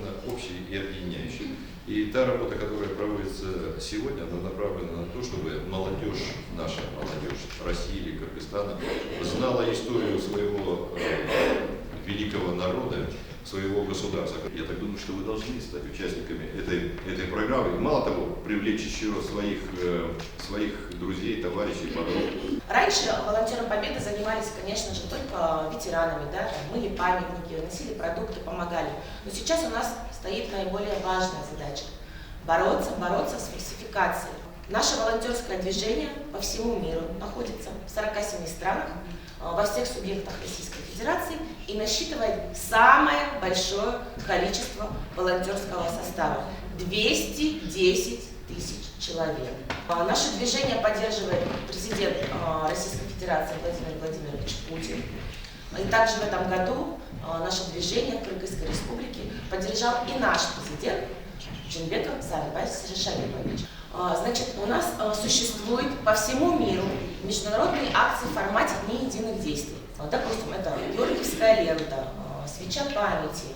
совершенно общей и объединяющей. И та работа, которая проводится сегодня, она направлена на то, чтобы молодежь, наша молодежь России или Кыргызстана, знала историю своего великого народа, своего государства. Я так думаю, что вы должны стать участниками этой программы. И мало того, привлечь еще своих друзей, товарищей, подруг. Раньше волонтеры Победы занимались, конечно же, только ветеранами, да, мыли памятники, носили продукты, помогали. Но сейчас у нас стоит наиболее важная задача – бороться с фальсификацией. Наше волонтерское движение по всему миру находится в 47 странах, во всех субъектах Российской Федерации и насчитывает самое большое количество волонтерского состава – 210 тысяч человек. Наше движение поддерживает президент Российской Федерации Владимир Владимирович Путин. И также в этом году наше движение в Кыргызской Республике поддержал и наш президент Жинбеков Сооронбай Шарипович. Значит, у нас существует по всему миру международные акции в формате Дней единых действий. Допустим, это Георгиевская лента, свеча памяти,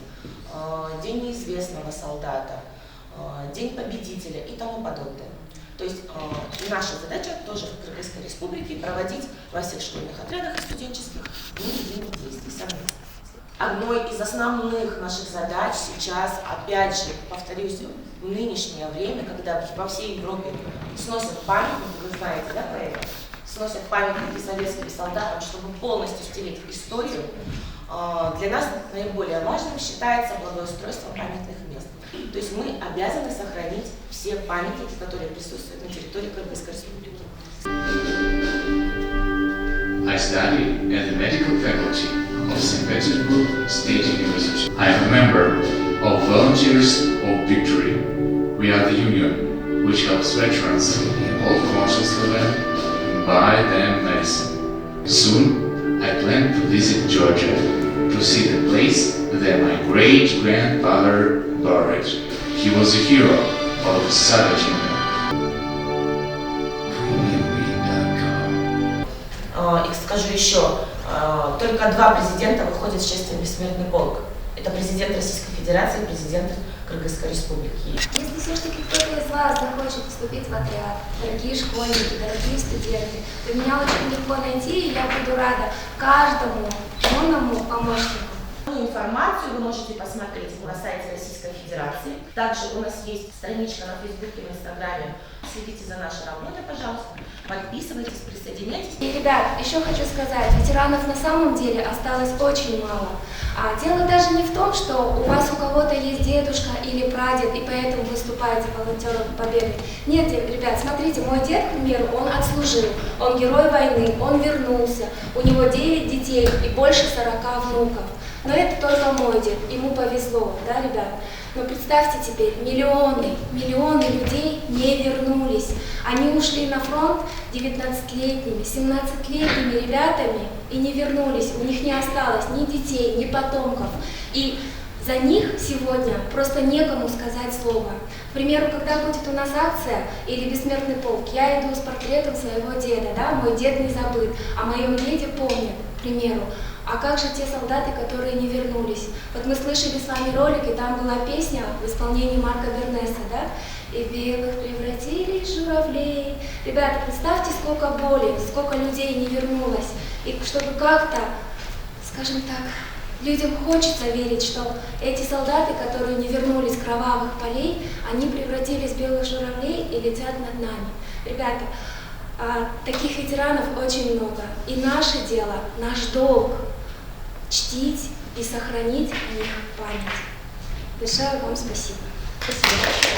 День неизвестного солдата, День победителя и тому подобное. То есть наша задача тоже в Кыргызской Республике проводить во всех школьных отрядах и студенческих Дни единых действий совместно. Одной из основных наших задач сейчас, опять же, повторюсь, в нынешнее время, когда по всей Европе сносят памятники, вы знаете, да, про это? Сносят памятники советским солдатам, чтобы полностью стереть историю, для нас наиболее важным считается благоустройство памятных мест. То есть мы обязаны сохранить все памятники, которые присутствуют на территории Кыргызской Республики. I study at the medical faculty of St. Petersburg State University. I am a member of Volunteers of Victory. We are the union which helps veterans hold conscience for them, buy them medicine. Soon, I plan to visit Georgia to see the place that my great-grandfather buried. He was a hero of the Soviet Union. И скажу еще, только 2 президента выходят в шествие «Бессмертный полк». Это президент Российской Федерации и президент Кыргызской Республики. Если все-таки кто-то из вас захочет вступить в отряд, дорогие школьники, дорогие студенты, то меня очень легко найти, и я буду рада каждому юному помощнику. Информацию вы можете посмотреть на сайте Российской Федерации. Также у нас есть страничка на Фейсбуке, в Инстаграме. Следите за нашей работой, пожалуйста. Подписывайтесь, присоединяйтесь. И, ребят, еще хочу сказать, ветеранов на самом деле осталось очень мало. Дело даже не в том, что у вас у кого-то есть дедушка или прадед, и поэтому выступаете волонтером Победы. Нет, ребят, смотрите, мой дед, к примеру, он отслужил, он герой войны, он вернулся, у него 9 детей и больше 40 внуков. Но это только мой дед, ему повезло, да, ребят? Но представьте теперь, миллионы людей не вернулись. Они ушли на фронт 19-летними, 17-летними ребятами и не вернулись. У них не осталось ни детей, ни потомков. И за них сегодня просто некому сказать слово. К примеру, когда будет у нас акция или «Бессмертный полк», я иду с портретом своего деда, да, мой дед не забыт, о моем деде помнят, к примеру. А как же те солдаты, которые не вернулись? Вот мы слышали с вами ролик, и там была песня в исполнении Марка Бернеса, да? И белых превратили в журавлей. Ребята, представьте, сколько боли, сколько людей не вернулось. И чтобы как-то, скажем так, людям хочется верить, что эти солдаты, которые не вернулись с кровавых полей, они превратились в белых журавлей и летят над нами. Ребята, таких ветеранов очень много. И наше дело, наш долг чтить и сохранить о них память. Большое вам спасибо. Спасибо.